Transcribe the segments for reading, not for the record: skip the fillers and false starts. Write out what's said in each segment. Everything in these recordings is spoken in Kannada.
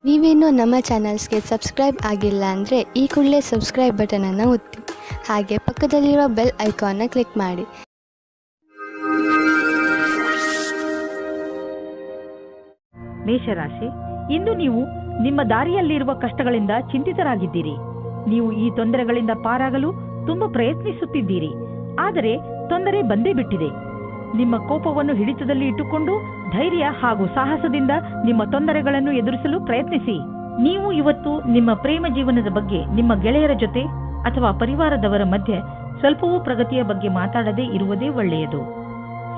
ನೀವೇನೂ ನಮ್ಮ ಚಾನಲ್ಸ್ಗೆ ಸಬ್ಸ್ಕ್ರೈಬ್ ಆಗಿಲ್ಲ ಅಂದರೆ ಈ ಕೂಡಲೇ ಸಬ್ಸ್ಕ್ರೈಬ್ ಬಟನನ್ನು ಒತ್ತಿ ಹಾಗೆ ಪಕ್ಕದಲ್ಲಿರುವ ಬೆಲ್ ಐಕಾನ್ನ ಕ್ಲಿಕ್ ಮಾಡಿ. ಮೇಷರಾಶಿ, ಇಂದು ನೀವು ನಿಮ್ಮ ದಾರಿಯಲ್ಲಿರುವ ಕಷ್ಟಗಳಿಂದ ಚಿಂತಿತರಾಗಿದ್ದೀರಿ. ನೀವು ಈ ತೊಂದರೆಗಳಿಂದ ಪಾರಾಗಲು ತುಂಬಾ ಪ್ರಯತ್ನಿಸುತ್ತಿದ್ದೀರಿ, ಆದರೆ ತೊಂದರೆ ಬಂದೇ ಬಿಟ್ಟಿದೆ. ನಿಮ್ಮ ಕೋಪವನ್ನು ಹಿಡಿತದಲ್ಲಿ ಇಟ್ಟುಕೊಂಡು ಧೈರ್ಯ ಹಾಗೂ ಸಾಹಸದಿಂದ ನಿಮ್ಮ ತೊಂದರೆಗಳನ್ನು ಎದುರಿಸಲು ಪ್ರಯತ್ನಿಸಿ. ನೀವು ಇವತ್ತು ನಿಮ್ಮ ಪ್ರೇಮ ಜೀವನದ ಬಗ್ಗೆ ನಿಮ್ಮ ಗೆಳೆಯರ ಜೊತೆ ಅಥವಾ ಪರಿವಾರದವರ ಮಧ್ಯೆ ಸ್ವಲ್ಪವೂ ಪ್ರಗತಿಯ ಬಗ್ಗೆ ಮಾತಾಡದೇ ಇರುವುದೇ ಒಳ್ಳೆಯದು.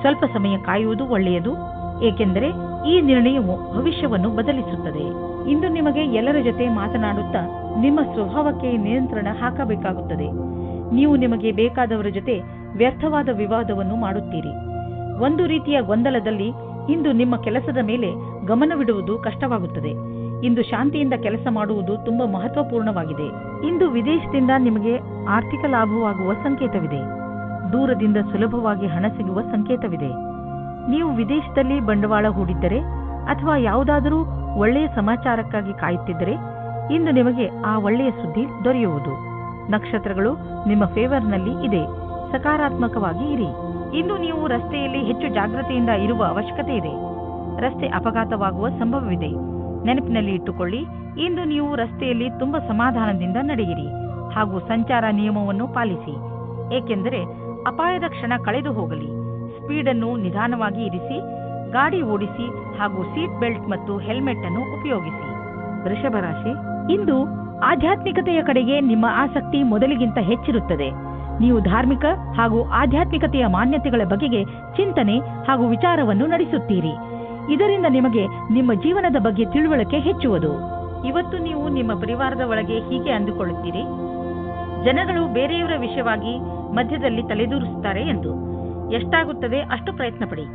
ಸ್ವಲ್ಪ ಸಮಯ ಕಾಯುವುದು ಒಳ್ಳೆಯದು, ಏಕೆಂದರೆ ಈ ನಿರ್ಣಯವು ಭವಿಷ್ಯವನ್ನು ಬದಲಿಸುತ್ತದೆ. ಇಂದು ನಿಮಗೆ ಎಲ್ಲರ ಜೊತೆ ಮಾತನಾಡುತ್ತಾ ನಿಮ್ಮ ಸ್ವಭಾವಕ್ಕೆ ನಿಯಂತ್ರಣ ಹಾಕಬೇಕಾಗುತ್ತದೆ. ನೀವು ನಿಮಗೆ ಬೇಕಾದವರ ಜೊತೆ ವ್ಯರ್ಥವಾದ ವಿವಾದವನ್ನು ಮಾಡುತ್ತೀರಿ. ಒಂದು ರೀತಿಯ ಗೊಂದಲದಲ್ಲಿ ಇಂದು ನಿಮ್ಮ ಕೆಲಸದ ಮೇಲೆ ಗಮನವಿಡುವುದು ಕಷ್ಟವಾಗುತ್ತದೆ. ಇಂದು ಶಾಂತಿಯಿಂದ ಕೆಲಸ ಮಾಡುವುದು ತುಂಬಾ ಮಹತ್ವಪೂರ್ಣವಾಗಿದೆ. ಇಂದು ವಿದೇಶದಿಂದ ನಿಮಗೆ ಆರ್ಥಿಕ ಲಾಭವಾಗುವ ಸಂಕೇತವಿದೆ. ದೂರದಿಂದ ಸುಲಭವಾಗಿ ಹಣ ಸಿಗುವ ಸಂಕೇತವಿದೆ. ನೀವು ವಿದೇಶದಲ್ಲಿ ಬಂಡವಾಳ ಹೂಡಿದ್ದರೆ ಅಥವಾ ಯಾವುದಾದರೂ ಒಳ್ಳೆಯ ಸಮಾಚಾರಕ್ಕಾಗಿ ಕಾಯುತ್ತಿದ್ದರೆ ಇಂದು ನಿಮಗೆ ಆ ಒಳ್ಳೆಯ ಸುದ್ದಿ ದೊರೆಯುವುದು. ನಕ್ಷತ್ರಗಳು ನಿಮ್ಮ ಫೇವರ್ನಲ್ಲಿ ಇದೆ. ಸಕಾರಾತ್ಮಕವಾಗಿ ಇರಿ. ಇಂದು ನೀವು ರಸ್ತೆಯಲ್ಲಿ ಹೆಚ್ಚು ಜಾಗೃತೆಯಿಂದ ಇರುವ ಅವಶ್ಯಕತೆ ಇದೆ. ರಸ್ತೆ ಅಪಘಾತವಾಗುವ ಸಂಭವವಿದೆ. ನೆನಪಿನಲ್ಲಿ ಇಟ್ಟುಕೊಳ್ಳಿ, ಇಂದು ನೀವು ರಸ್ತೆಯಲ್ಲಿ ತುಂಬಾ ಸಮಾಧಾನದಿಂದ ನಡೆಯಿರಿ ಹಾಗೂ ಸಂಚಾರ ನಿಯಮವನ್ನು ಪಾಲಿಸಿ, ಏಕೆಂದರೆ ಅಪಾಯದ ಕ್ಷಣ ಕಳೆದು ಹೋಗಲಿ. ಸ್ಪೀಡ್ ಅನ್ನು ನಿಧಾನವಾಗಿ ಇರಿಸಿ, ಗಾಡಿ ಓಡಿಸಿ ಹಾಗೂ ಸೀಟ್ ಬೆಲ್ಟ್ ಮತ್ತು ಹೆಲ್ಮೆಟ್ ಅನ್ನು ಉಪಯೋಗಿಸಿ. ವೃಷಭ ರಾಶಿ, ಇಂದು ಆಧ್ಯಾತ್ಮಿಕತೆಯ ಕಡೆಗೆ ನಿಮ್ಮ ಆಸಕ್ತಿ ಮೊದಲಿಗಿಂತ ಹೆಚ್ಚಿರುತ್ತದೆ. ನೀವು ಧಾರ್ಮಿಕ ಹಾಗೂ ಆಧ್ಯಾತ್ಮಿಕತೆಯ ಮಾನ್ಯತೆಗಳ ಬಗೆಗೆ ಚಿಂತನೆ ಹಾಗೂ ವಿಚಾರವನ್ನು ನಡೆಸುತ್ತೀರಿ. ಇದರಿಂದ ನಿಮಗೆ ನಿಮ್ಮ ಜೀವನದ ಬಗ್ಗೆ ತಿಳುವಳಿಕೆ ಹೆಚ್ಚುವುದು. ಇವತ್ತು ನೀವು ನಿಮ್ಮ ಪರಿವಾರದ ಒಳಗೆ ಹೀಗೆ ಅಂದುಕೊಳ್ಳುತ್ತೀರಿ, ಜನಗಳು ಬೇರೆಯವರ ವಿಷಯವಾಗಿ ಮಧ್ಯದಲ್ಲಿ ತಲೆದೂರಿಸುತ್ತಾರೆ ಎಂದು. ಎಷ್ಟಾಗುತ್ತದೆ ಅಷ್ಟು ಪ್ರಯತ್ನ ಪಡಿ.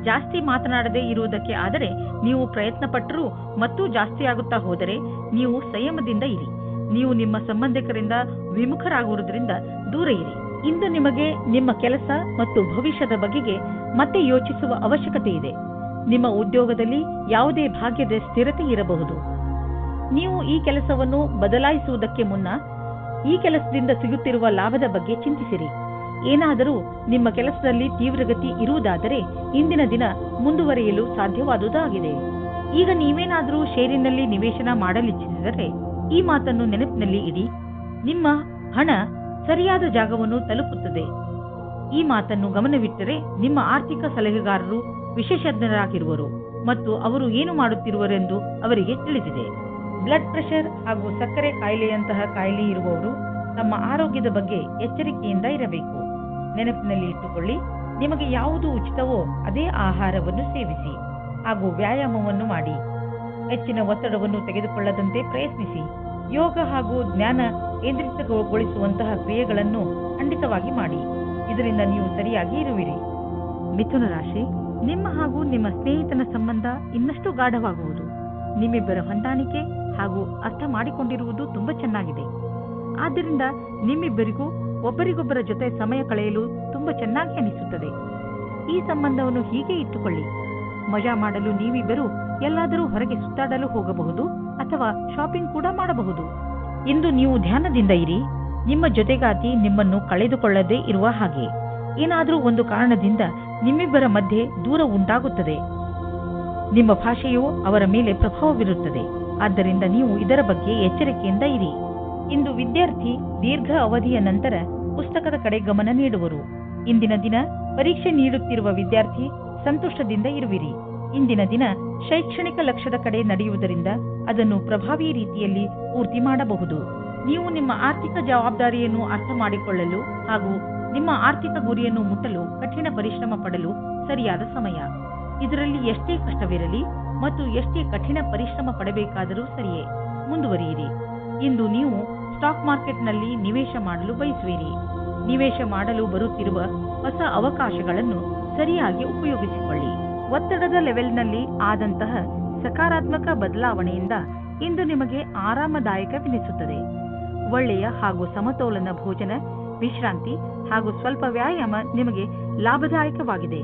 ಜಾಸ್ತಿ ಮಾತನಾಡದೇ ಇರುವುದಕ್ಕೆ ಆದರೆ ನೀವು ಪ್ರಯತ್ನ ಪಟ್ಟರೂ ಮತ್ತೂ ಜಾಸ್ತಿ ಆಗುತ್ತಾ ಹೋದರೆ ನೀವು ಸಂಯಮದಿಂದ ಇರಿ. ನೀವು ನಿಮ್ಮ ಸಂಬಂಧಿಕರಿಂದ ವಿಮುಖರಾಗುವುದರಿಂದ ದೂರ ಇರಿ. ಇಂದು ನಿಮಗೆ ನಿಮ್ಮ ಕೆಲಸ ಮತ್ತು ಭವಿಷ್ಯದ ಬಗೆಗೆ ಮತ್ತೆ ಯೋಚಿಸುವ ಅವಶ್ಯಕತೆ ಇದೆ. ನಿಮ್ಮ ಉದ್ಯೋಗದಲ್ಲಿ ಯಾವುದೇ ಭಾಗ್ಯದ ಸ್ಥಿರತೆ ಇರಬಹುದು. ನೀವು ಈ ಕೆಲಸವನ್ನು ಬದಲಾಯಿಸುವುದಕ್ಕೆ ಮುನ್ನ ಈ ಕೆಲಸದಿಂದ ಸಿಗುತ್ತಿರುವ ಲಾಭದ ಬಗ್ಗೆ ಚಿಂತಿಸಿರಿ. ಏನಾದರೂ ನಿಮ್ಮ ಕೆಲಸದಲ್ಲಿ ತೀವ್ರಗತಿ ಇರುವುದಾದರೆ ಇಂದಿನ ದಿನ ಮುಂದುವರಿಯಲು ಸಾಧ್ಯವಾದುದಾಗಿದೆ. ಈಗ ನೀವೇನಾದರೂ ಷೇರಿನಲ್ಲಿ ನಿವೇಶನ ಮಾಡಲಿಚ್ಛಿಸಿದರೆ ಈ ಮಾತನ್ನು ನೆನಪಿನಲ್ಲಿ ಇಡಿ, ನಿಮ್ಮ ಹಣ ಸರಿಯಾದ ಜಾಗವನ್ನು ತಲುಪುತ್ತದೆ. ಈ ಮಾತನ್ನು ಗಮನವಿಟ್ಟರೆ ನಿಮ್ಮ ಆರ್ಥಿಕ ಸಲಹೆಗಾರರು ವಿಶೇಷಜ್ಞರಾಗಿರುವರು ಮತ್ತು ಅವರು ಏನು ಮಾಡುತ್ತಿರುವರೆಂದು ಅವರಿಗೆ ತಿಳಿದಿದೆ. ಬ್ಲಡ್ ಪ್ರೆಷರ್ ಹಾಗೂ ಸಕ್ಕರೆ ಕಾಯಿಲೆಯಂತಹ ಕಾಯಿಲೆ ಇರುವವರು ತಮ್ಮ ಆರೋಗ್ಯದ ಬಗ್ಗೆ ಎಚ್ಚರಿಕೆಯಿಂದ ಇರಬೇಕು. ನೆನಪಿನಲ್ಲಿ ಇಟ್ಟುಕೊಳ್ಳಿ, ನಿಮಗೆ ಯಾವುದು ಉಚಿತವೋ ಅದೇ ಆಹಾರವನ್ನು ಸೇವಿಸಿ ಹಾಗೂ ವ್ಯಾಯಾಮವನ್ನು ಮಾಡಿ. ಹೆಚ್ಚಿನ ಒತ್ತಡವನ್ನು ತೆಗೆದುಕೊಳ್ಳದಂತೆ ಪ್ರಯತ್ನಿಸಿ. ಯೋಗ ಹಾಗೂ ಜ್ಞಾನ ಕೇಂದ್ರಿತಗೊಳಿಸುವಂತಹ ಕ್ರಿಯೆಗಳನ್ನು ಖಂಡಿತವಾಗಿ ಮಾಡಿ. ಇದರಿಂದ ನೀವು ಸರಿಯಾಗಿ ಇರುವಿರಿ. ಮಿಥುನ ರಾಶಿ, ನಿಮ್ಮ ಹಾಗೂ ನಿಮ್ಮ ಸ್ನೇಹಿತನ ಸಂಬಂಧ ಇನ್ನಷ್ಟು ಗಾಢವಾಗುವುದು. ನಿಮ್ಮಿಬ್ಬರ ಹೊಂದಾಣಿಕೆ ಹಾಗೂ ಅರ್ಥ ಮಾಡಿಕೊಂಡಿರುವುದು ತುಂಬಾ ಚೆನ್ನಾಗಿದೆ. ಆದ್ದರಿಂದ ನಿಮ್ಮಿಬ್ಬರಿಗೂ ಒಬ್ಬರಿಗೊಬ್ಬರ ಜೊತೆ ಸಮಯ ಕಳೆಯಲು ತುಂಬಾ ಚೆನ್ನಾಗಿ ಅನಿಸುತ್ತದೆ. ಈ ಸಂಬಂಧವನ್ನು ಹೀಗೆ ಇಟ್ಟುಕೊಳ್ಳಿ. ಮಜಾ ಮಾಡಲು ನೀವಿಬ್ಬರು ಎಲ್ಲಾದರೂ ಹೊರಗೆ ಸುತ್ತಾಡಲು ಹೋಗಬಹುದು ಅಥವಾ ಶಾಪಿಂಗ್ ಕೂಡ ಮಾಡಬಹುದು. ಇಂದು ನೀವು ಧ್ಯಾನದಿಂದ ಇರಿ. ನಿಮ್ಮ ಜೊತೆಗಾತಿ ನಿಮ್ಮನ್ನು ಕಳೆದುಕೊಳ್ಳದೇ ಇರುವ ಹಾಗೆ. ಏನಾದರೂ ಒಂದು ಕಾರಣದಿಂದ ನಿಮ್ಮಿಬ್ಬರ ಮಧ್ಯೆ ದೂರ ಉಂಟಾಗುತ್ತದೆ. ನಿಮ್ಮ ಭಾಷೆಯು ಅವರ ಮೇಲೆ ಪ್ರಭಾವ ಬೀರುತ್ತದೆ. ಆದ್ದರಿಂದ ನೀವು ಇದರ ಬಗ್ಗೆ ಎಚ್ಚರಿಕೆಯಿಂದ ಇರಿ. ಇಂದು ವಿದ್ಯಾರ್ಥಿ ದೀರ್ಘ ಅವಧಿಯ ನಂತರ ಪುಸ್ತಕದ ಕಡೆ ಗಮನ ನೀಡುವರು. ಇಂದಿನ ದಿನ ಪರೀಕ್ಷೆ ನೀಡುತ್ತಿರುವ ವಿದ್ಯಾರ್ಥಿ ಸಂತುಷ್ಟದಿಂದ ಇರುವಿರಿ. ಇಂದಿನ ದಿನ ಶೈಕ್ಷಣಿಕ ಲಕ್ಷ್ಯದ ಕಡೆ ನಡೆಯುವುದರಿಂದ ಅದನ್ನು ಪ್ರಭಾವಿ ರೀತಿಯಲ್ಲಿ ಪೂರ್ತಿ ಮಾಡಬಹುದು. ನೀವು ನಿಮ್ಮ ಆರ್ಥಿಕ ಜವಾಬ್ದಾರಿಯನ್ನು ಅರ್ಥ ಮಾಡಿಕೊಳ್ಳಲು ಹಾಗೂ ನಿಮ್ಮ ಆರ್ಥಿಕ ಗುರಿಯನ್ನು ಮುಟ್ಟಲು ಕಠಿಣ ಪರಿಶ್ರಮ ಪಡಲು ಸರಿಯಾದ ಸಮಯ. ಇದರಲ್ಲಿ ಎಷ್ಟೇ ಕಷ್ಟವಿರಲಿ ಮತ್ತು ಎಷ್ಟೇ ಕಠಿಣ ಪರಿಶ್ರಮ ಪಡಬೇಕಾದರೂ ಸರಿಯೇ, ಮುಂದುವರಿಯಿರಿ. ಇಂದು ನೀವು ಸ್ಟಾಕ್ ಮಾರ್ಕೆಟ್ನಲ್ಲಿ ನಿವೇಶ ಮಾಡಲು ಬಯಸುವಿರಿ. ನಿವೇಶ ಮಾಡಲು ಬರುತ್ತಿರುವ ಹೊಸ ಅವಕಾಶಗಳನ್ನು ಸರಿಯಾಗಿ ಉಪಯೋಗಿಸಿಕೊಳ್ಳಿ. ಒತ್ತಡದ ಲೆವೆಲ್ನಲ್ಲಿ ಆದಂತಹ ಸಕಾರಾತ್ಮಕ ಬದಲಾವಣೆಯಿಂದ ಇಂದು ನಿಮಗೆ ಆರಾಮದಾಯಕವೆನಿಸುತ್ತದೆ. ಒಳ್ಳೆಯ ಹಾಗೂ ಸಮತೋಲನ ಭೋಜನ, ವಿಶ್ರಾಂತಿ ಹಾಗೂ ಸ್ವಲ್ಪ ವ್ಯಾಯಾಮ ನಿಮಗೆ ಲಾಭದಾಯಕವಾಗಿದೆ.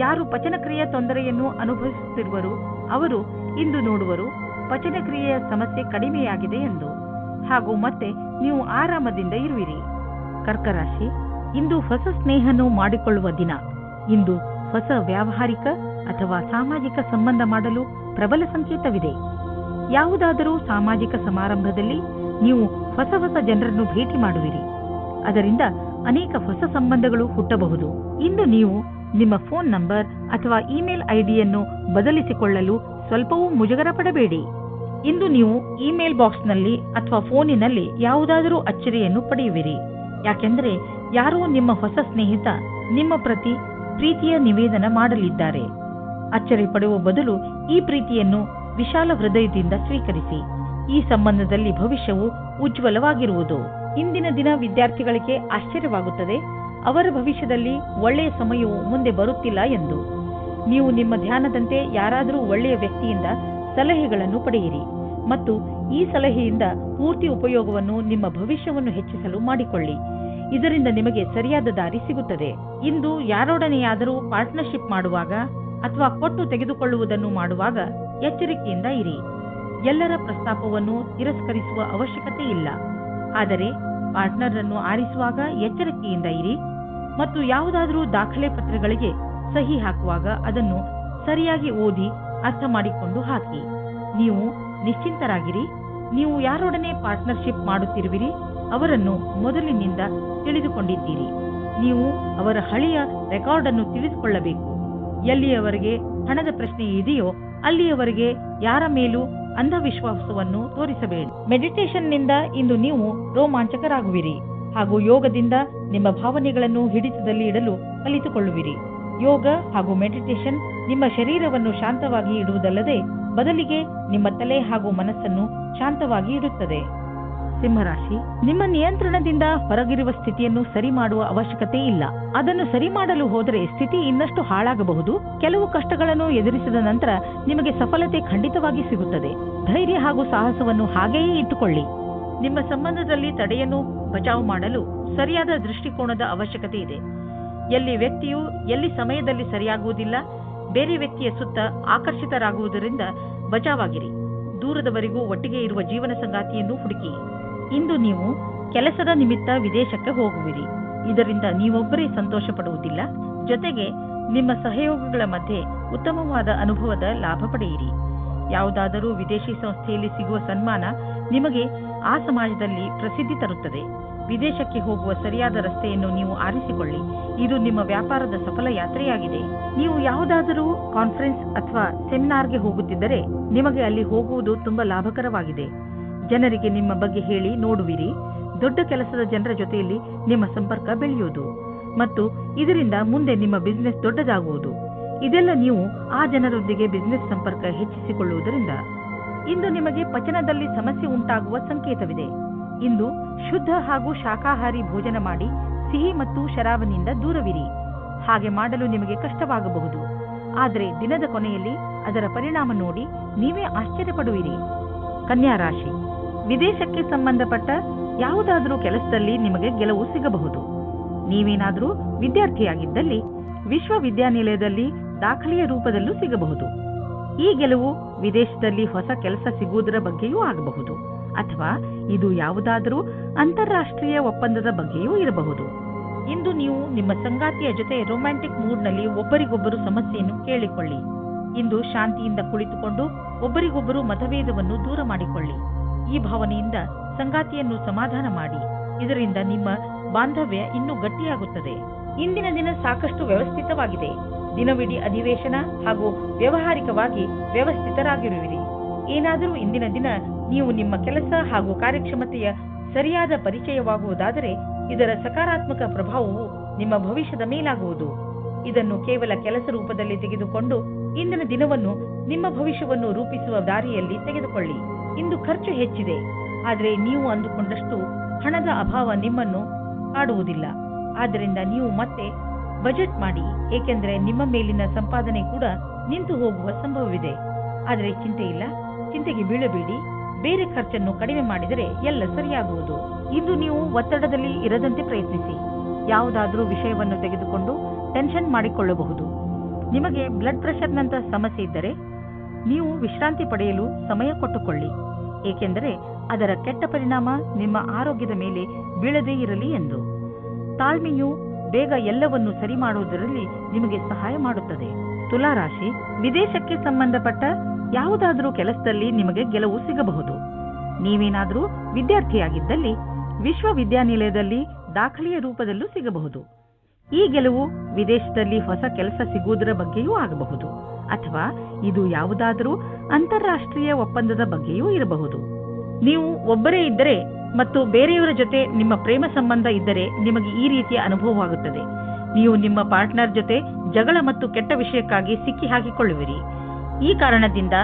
ಯಾರು ಪಚನಕ್ರಿಯೆ ತೊಂದರೆಯನ್ನು ಅನುಭವಿಸುತ್ತಿರುವರು ಅವರು ಇಂದು ನೋಡುವರು ಪಚನಕ್ರಿಯೆಯ ಸಮಸ್ಯೆ ಕಡಿಮೆಯಾಗಿದೆ ಎಂದು, ಹಾಗೂ ಮತ್ತೆ ನೀವು ಆರಾಮದಿಂದ ಇರುವಿರಿ. ಕರ್ಕ ರಾಶಿ, ಇಂದು ಹೊಸ ಸ್ನೇಹವನ್ನು ಮಾಡಿಕೊಳ್ಳುವ ದಿನ. ಇಂದು ಹೊಸ ವ್ಯಾವಹಾರಿಕ ಅಥವಾ ಸಾಮಾಜಿಕ ಸಂಬಂಧ ಮಾಡಲು ಪ್ರಬಲ ಸಂಕೇತವಿದೆ. ಯಾವುದಾದರೂ ಸಾಮಾಜಿಕ ಸಮಾರಂಭದಲ್ಲಿ ನೀವು ಹೊಸ ಹೊಸ ಜನರನ್ನು ಭೇಟಿ ಮಾಡುವಿರಿ. ಅದರಿಂದ ಅನೇಕ ಹೊಸ ಸಂಬಂಧಗಳು ಹುಟ್ಟಬಹುದು. ಇಂದು ನೀವು ನಿಮ್ಮ ಫೋನ್ ನಂಬರ್ ಅಥವಾ ಇಮೇಲ್ ಐಡಿಯನ್ನು ಬದಲಿಸಿಕೊಳ್ಳಲು ಸ್ವಲ್ಪವೂ ಮುಜುಗರ ಪಡಬೇಡಿ. ಇಂದು ನೀವು ಇಮೇಲ್ ಬಾಕ್ಸ್ನಲ್ಲಿ ಅಥವಾ ಫೋನಿನಲ್ಲಿ ಯಾವುದಾದರೂ ಅಚ್ಚರಿಯನ್ನು ಪಡೆಯುವಿರಿ. ಯಾಕೆಂದರೆ ಯಾರೋ ನಿಮ್ಮ ಹೊಸ ಸ್ನೇಹಿತ ನಿಮ್ಮ ಪ್ರತಿ ಪ್ರೀತಿಯ ನಿವೇದನ ಮಾಡಲಿದ್ದಾರೆ. ಅಚ್ಚರಿ ಪಡುವ ಬದಲು ಈ ಪ್ರೀತಿಯನ್ನು ವಿಶಾಲ ಹೃದಯದಿಂದ ಸ್ವೀಕರಿಸಿ. ಈ ಸಂಬಂಧದಲ್ಲಿ ಭವಿಷ್ಯವು ಉಜ್ವಲವಾಗಿರುವುದು. ಇಂದಿನ ದಿನ ವಿದ್ಯಾರ್ಥಿಗಳಿಗೆ ಆಶ್ಚರ್ಯವಾಗುತ್ತದೆ, ಅವರ ಭವಿಷ್ಯದಲ್ಲಿ ಒಳ್ಳೆಯ ಸಮಯವು ಮುಂದೆ ಬರುತ್ತಿಲ್ಲ ಎಂದು. ನೀವು ನಿಮ್ಮ ಧ್ಯಾನದಂತೆ ಯಾರಾದರೂ ಒಳ್ಳೆಯ ವ್ಯಕ್ತಿಯಿಂದ ಸಲಹೆಗಳನ್ನು ಪಡೆಯಿರಿ ಮತ್ತು ಈ ಸಲಹೆಯಿಂದ ಪೂರ್ತಿ ಉಪಯೋಗವನ್ನು ನಿಮ್ಮ ಭವಿಷ್ಯವನ್ನು ಹೆಚ್ಚಿಸಲು ಮಾಡಿಕೊಳ್ಳಿ. ಇದರಿಂದ ನಿಮಗೆ ಸರಿಯಾದ ದಾರಿ ಸಿಗುತ್ತದೆ. ಇಂದು ಯಾರೊಡನೆಯಾದರೂ ಪಾರ್ಟ್ನರ್ಶಿಪ್ ಮಾಡುವಾಗ ಅಥವಾ ಕೊಟ್ಟು ತೆಗೆದುಕೊಳ್ಳುವುದನ್ನು ಮಾಡುವಾಗ ಎಚ್ಚರಿಕೆಯಿಂದ ಇರಿ. ಎಲ್ಲರ ಪ್ರಸ್ತಾಪವನ್ನು ತಿರಸ್ಕರಿಸುವ ಅವಶ್ಯಕತೆ ಇಲ್ಲ. ಆದರೆ ಪಾರ್ಟ್ನರ್ ಅನ್ನು ಆರಿಸುವಾಗ ಎಚ್ಚರಿಕೆಯಿಂದ ಇರಿ ಮತ್ತು ಯಾವುದಾದರೂ ದಾಖಲೆ ಪತ್ರಗಳಿಗೆ ಸಹಿ ಹಾಕುವಾಗ ಅದನ್ನು ಸರಿಯಾಗಿ ಓದಿ ಅರ್ಥ ಮಾಡಿಕೊಂಡು ಹಾಕಿ. ನೀವು ನಿಶ್ಚಿಂತರಾಗಿರಿ. ನೀವು ಯಾರೊಡನೆ ಪಾರ್ಟ್ನರ್ಶಿಪ್ ಮಾಡುತ್ತಿರುವಿರಿ ಅವರನ್ನು ಮೊದಲಿನಿಂದ ತಿಳಿದುಕೊಂಡಿದ್ದೀರಿ. ನೀವು ಅವರ ಹಳೆಯ ರೆಕಾರ್ಡ್ ಅನ್ನು ತಿಳಿದುಕೊಳ್ಳಬೇಕು. ಎಲ್ಲಿಯವರೆಗೆ ಹಣದ ಪ್ರಶ್ನೆ ಇದೆಯೋ ಅಲ್ಲಿಯವರೆಗೆ ಯಾರ ಮೇಲೂ ಅಂಧವಿಶ್ವಾಸವನ್ನು ತೋರಿಸಬೇಡಿ. ಮೆಡಿಟೇಷನ್ನಿಂದ ಇಂದು ನೀವು ರೋಮಾಂಚಕರಾಗುವಿರಿ ಹಾಗೂ ಯೋಗದಿಂದ ನಿಮ್ಮ ಭಾವನೆಗಳನ್ನು ಹಿಡಿತದಲ್ಲಿ ಇಡಲು ಕಲಿತುಕೊಳ್ಳುವಿರಿ. ಯೋಗ ಹಾಗೂ ಮೆಡಿಟೇಷನ್ ನಿಮ್ಮ ಶರೀರವನ್ನು ಶಾಂತವಾಗಿ ಇಡುವುದಲ್ಲದೆ ಬದಲಿಗೆ ನಿಮ್ಮ ತಲೆ ಹಾಗೂ ಮನಸ್ಸನ್ನು ಶಾಂತವಾಗಿ ಇಡುತ್ತದೆ. ಸಿಂಹರಾಶಿ, ನಿಮ್ಮ ನಿಯಂತ್ರಣದಿಂದ ಹೊರಗಿರುವ ಸ್ಥಿತಿಯನ್ನು ಸರಿ ಮಾಡುವ ಅವಶ್ಯಕತೆ ಇಲ್ಲ. ಅದನ್ನು ಸರಿ ಮಾಡಲು ಹೋದರೆ ಸ್ಥಿತಿ ಇನ್ನಷ್ಟು ಹಾಳಾಗಬಹುದು. ಕೆಲವು ಕಷ್ಟಗಳನ್ನು ಎದುರಿಸಿದ ನಂತರ ನಿಮಗೆ ಸಫಲತೆ ಖಂಡಿತವಾಗಿ ಸಿಗುತ್ತದೆ. ಧೈರ್ಯ ಹಾಗೂ ಸಾಹಸವನ್ನು ಹಾಗೆಯೇ ಇಟ್ಟುಕೊಳ್ಳಿ. ನಿಮ್ಮ ಸಂಬಂಧದಲ್ಲಿ ತಡೆಯನ್ನು ಬಚಾವು ಮಾಡಲು ಸರಿಯಾದ ದೃಷ್ಟಿಕೋನದ ಅವಶ್ಯಕತೆ ಇದೆ. ಎಲ್ಲಿ ವ್ಯಕ್ತಿಯು ಎಲ್ಲಿ ಸಮಯದಲ್ಲಿ ಸರಿಯಾಗುವುದಿಲ್ಲ, ಬೇರೆ ವ್ಯಕ್ತಿಯ ಸುತ್ತ ಆಕರ್ಷಿತರಾಗುವುದರಿಂದ ಬಚಾವಾಗಿರಿ. ದೂರದವರೆಗೂ ಒಟ್ಟಿಗೆ ಇರುವ ಜೀವನ ಸಂಗಾತಿಯನ್ನು ಹುಡುಕಿ. ಇಂದು ನೀವು ಕೆಲಸದ ನಿಮಿತ್ತ ವಿದೇಶಕ್ಕೆ ಹೋಗುವಿರಿ. ಇದರಿಂದ ನೀವೊಬ್ಬರೇ ಸಂತೋಷ ಪಡುವುದಿಲ್ಲ, ಜೊತೆಗೆ ನಿಮ್ಮ ಸಹಯೋಗಿಗಳ ಮಧ್ಯೆ ಉತ್ತಮವಾದ ಅನುಭವದ ಲಾಭ ಪಡೆಯಿರಿ. ಯಾವುದಾದರೂ ವಿದೇಶಿ ಸಂಸ್ಥೆಯಲ್ಲಿ ಸಿಗುವ ಸನ್ಮಾನ ನಿಮಗೆ ಆ ಸಮಾಜದಲ್ಲಿ ಪ್ರಸಿದ್ಧಿ ತರುತ್ತದೆ. ವಿದೇಶಕ್ಕೆ ಹೋಗುವ ಸರಿಯಾದ ರಸ್ತೆಯನ್ನು ನೀವು ಆರಿಸಿಕೊಳ್ಳಿ. ಇದು ನಿಮ್ಮ ವ್ಯಾಪಾರದ ಸಫಲ ಯಾತ್ರೆಯಾಗಿದೆ. ನೀವು ಯಾವುದಾದರೂ ಕಾನ್ಫರೆನ್ಸ್ ಅಥವಾ ಸೆಮಿನಾರ್ಗೆ ಹೋಗುತ್ತಿದ್ದರೆ ನಿಮಗೆ ಅಲ್ಲಿ ಹೋಗುವುದು ತುಂಬಾ ಲಾಭಕರವಾಗಿದೆ. ಜನರಿಗೆ ನಿಮ್ಮ ಬಗ್ಗೆ ಹೇಳಿ ನೋಡುವಿರಿ. ದೊಡ್ಡ ಕೆಲಸದ ಜನರ ಜೊತೆಯಲ್ಲಿ ನಿಮ್ಮ ಸಂಪರ್ಕ ಬೆಳೆಯುವುದು ಮತ್ತು ಇದರಿಂದ ಮುಂದೆ ನಿಮ್ಮ ಬಿಸಿನೆಸ್ ದೊಡ್ಡದಾಗುವುದು. ಇದೆಲ್ಲ ನೀವು ಆ ಜನರೊಂದಿಗೆ ಬಿಸಿನೆಸ್ ಸಂಪರ್ಕ ಹೆಚ್ಚಿಸಿಕೊಳ್ಳುವುದರಿಂದ. ಇಂದು ನಿಮಗೆ ಪಚನದಲ್ಲಿ ಸಮಸ್ಯೆ ಉಂಟಾಗುವ ಸಂಕೇತವಿದೆ. ಇಂದು ಶುದ್ಧ ಹಾಗೂ ಶಾಕಾಹಾರಿ ಭೋಜನ ಮಾಡಿ ಸಿಹಿ ಮತ್ತು ಶರಾಬನಿಂದ ದೂರವಿರಿ. ಹಾಗೆ ಮಾಡಲು ನಿಮಗೆ ಕಷ್ಟವಾಗಬಹುದು, ಆದರೆ ದಿನದ ಕೊನೆಯಲ್ಲಿ ಅದರ ಪರಿಣಾಮ ನೋಡಿ ನೀವೇ ಆಶ್ಚರ್ಯಪಡುವಿರಿ. ಕನ್ಯಾ ರಾಶಿ, ವಿದೇಶಕ್ಕೆ ಸಂಬಂಧಪಟ್ಟ ಯಾವುದಾದರೂ ಕೆಲಸದಲ್ಲಿ ನಿಮಗೆ ಗೆಲುವು ಸಿಗಬಹುದು. ನೀವೇನಾದರೂ ವಿದ್ಯಾರ್ಥಿಯಾಗಿದ್ದಲ್ಲಿ ವಿಶ್ವವಿದ್ಯಾನಿಲಯದಲ್ಲಿ ದಾಖಲೆಯ ರೂಪದಲ್ಲೂ ಸಿಗಬಹುದು. ಈ ಗೆಲುವು ವಿದೇಶದಲ್ಲಿ ಹೊಸ ಕೆಲಸ ಸಿಗುವುದರ ಬಗ್ಗೆಯೂ ಆಗಬಹುದು, ಅಥವಾ ಇದು ಯಾವುದಾದರೂ ಅಂತಾರಾಷ್ಟ್ರೀಯ ಒಪ್ಪಂದದ ಬಗ್ಗೆಯೂ ಇರಬಹುದು. ಇಂದು ನೀವು ನಿಮ್ಮ ಸಂಗಾತಿಯ ಜೊತೆ ರೊಮ್ಯಾಂಟಿಕ್ ಮೂಡ್ನಲ್ಲಿ ಒಬ್ಬರಿಗೊಬ್ಬರು ಸಮಸ್ಯೆಯನ್ನು ಕೇಳಿಕೊಳ್ಳಿ. ಇಂದು ಶಾಂತಿಯಿಂದ ಕುಳಿತುಕೊಂಡು ಒಬ್ಬರಿಗೊಬ್ಬರು ಮತಭೇದವನ್ನು ದೂರ ಮಾಡಿಕೊಳ್ಳಿ. ಈ ಭಾವನೆಯಿಂದ ಸಂಗಾತಿಯನ್ನು ಸಮಾಧಾನ ಮಾಡಿ. ಇದರಿಂದ ನಿಮ್ಮ ಬಾಂಧವ್ಯ ಇನ್ನೂ ಗಟ್ಟಿಯಾಗುತ್ತದೆ. ಇಂದಿನ ದಿನ ಸಾಕಷ್ಟು ವ್ಯವಸ್ಥಿತವಾಗಿದೆ. ದಿನವಿಡೀ ಅಧಿವೇಶನ ಹಾಗೂ ವ್ಯವಹಾರಿಕವಾಗಿ ವ್ಯವಸ್ಥಿತರಾಗಿರುವಿರಿ. ಏನಾದರೂ ಇಂದಿನ ದಿನ ನೀವು ನಿಮ್ಮ ಕೆಲಸ ಹಾಗೂ ಕಾರ್ಯಕ್ಷಮತೆಯ ಸರಿಯಾದ ಪರಿಚಯವಾಗುವುದಾದರೆ ಇದರ ಸಕಾರಾತ್ಮಕ ಪ್ರಭಾವವು ನಿಮ್ಮ ಭವಿಷ್ಯದ ಮೇಲಾಗುವುದು. ಇದನ್ನು ಕೇವಲ ಕೆಲಸ ರೂಪದಲ್ಲಿ ತೆಗೆದುಕೊಂಡು ಇಂದಿನ ದಿನವನ್ನು ನಿಮ್ಮ ಭವಿಷ್ಯವನ್ನು ರೂಪಿಸುವ ದಾರಿಯಲ್ಲಿ ತೆಗೆದುಕೊಳ್ಳಿ. ಇಂದು ಖರ್ಚು ಹೆಚ್ಚಿದೆ, ಆದರೆ ನೀವು ಅಂದುಕೊಂಡಷ್ಟು ಹಣದ ಅಭಾವ ನಿಮ್ಮನ್ನು ಕಾಡುವುದಿಲ್ಲ. ಆದ್ದರಿಂದ ನೀವು ಮತ್ತೆ ಬಜೆಟ್ ಮಾಡಿ, ಏಕೆಂದರೆ ನಿಮ್ಮ ಮೇಲಿನ ಸಂಪಾದನೆ ಕೂಡ ನಿಂತು ಹೋಗುವ ಸಂಭವವಿದೆ. ಆದರೆ ಚಿಂತೆ ಇಲ್ಲ, ಚಿಂತೆಗೆ ಬೀಳಬೇಡಿ. ಬೇರೆ ಖರ್ಚನ್ನು ಕಡಿಮೆ ಮಾಡಿದರೆ ಎಲ್ಲ ಸರಿಯಾಗುವುದು. ಇಂದು ನೀವು ಒತ್ತಡದಲ್ಲಿ ಇರದಂತೆ ಪ್ರಯತ್ನಿಸಿ. ಯಾವುದಾದರೂ ವಿಷಯವನ್ನು ತೆಗೆದುಕೊಂಡು ಟೆನ್ಷನ್ ಮಾಡಿಕೊಳ್ಳಬಹುದು. ನಿಮಗೆ ಬ್ಲಡ್ ಪ್ರೆಷರ್ನಂತಹ ಸಮಸ್ಯೆ ಇದ್ದರೆ ನೀವು ವಿಶ್ರಾಂತಿ ಪಡೆಯಲು ಸಮಯ ಕೊಟ್ಟುಕೊಳ್ಳಿ, ಏಕೆಂದರೆ ಅದರ ಕೆಟ್ಟ ಪರಿಣಾಮ ನಿಮ್ಮ ಆರೋಗ್ಯದ ಮೇಲೆ ಬೀಳದೇ ಇರಲಿ ಎಂದು. ತಾಳ್ಮೆಯು ಬೇಗ ಎಲ್ಲವನ್ನು ಸರಿ ಮಾಡುವುದರಲ್ಲಿ ನಿಮಗೆ ಸಹಾಯ ಮಾಡುತ್ತದೆ. ತುಲಾರಾಶಿ, ವಿದೇಶಕ್ಕೆ ಸಂಬಂಧಪಟ್ಟ ಯಾವುದಾದರೂ ಕೆಲಸದಲ್ಲಿ ನಿಮಗೆ ಗೆಲುವು ಸಿಗಬಹುದು. ನೀವೇನಾದರೂ ವಿದ್ಯಾರ್ಥಿಯಾಗಿದ್ದಲ್ಲಿ ವಿಶ್ವವಿದ್ಯಾನಿಲಯದಲ್ಲಿ ದಾಖಲೆಯ ರೂಪದಲ್ಲೂ ಸಿಗಬಹುದು. ಈ ಗೆಲುವು ವಿದೇಶದಲ್ಲಿ ಹೊಸ ಕೆಲಸ ಸಿಗುವುದರ ಬಗ್ಗೆಯೂ ಆಗಬಹುದು, ಅಥವಾ ಇದು ಯಾವುದಾದರೂ ಅಂತಾರಾಷ್ಟ್ರೀಯ ಒಪ್ಪಂದದ ಬಗ್ಗೆಯೂ ಇರಬಹುದು. ನೀವು ಒಬ್ಬರೇ ಇದ್ದರೆ ಮತ್ತು ಬೇರೆಯವರ ಜೊತೆ ನಿಮ್ಮ ಪ್ರೇಮ ಸಂಬಂಧ ಇದ್ದರೆ ನಿಮಗೆ ಈ ರೀತಿಯ ಅನುಭವವಾಗುತ್ತದೆ. ನೀವು ನಿಮ್ಮ ಪಾರ್ಟ್ನರ್ ಜೊತೆ ಜಗಳ ಮತ್ತು ಕೆಟ್ಟ ವಿಷಯಕ್ಕಾಗಿ ಸಿಕ್ಕಿ ಹಾಕಿಕೊಳ್ಳುವಿರಿ. ಈ ಕಾರಣದಿಂದ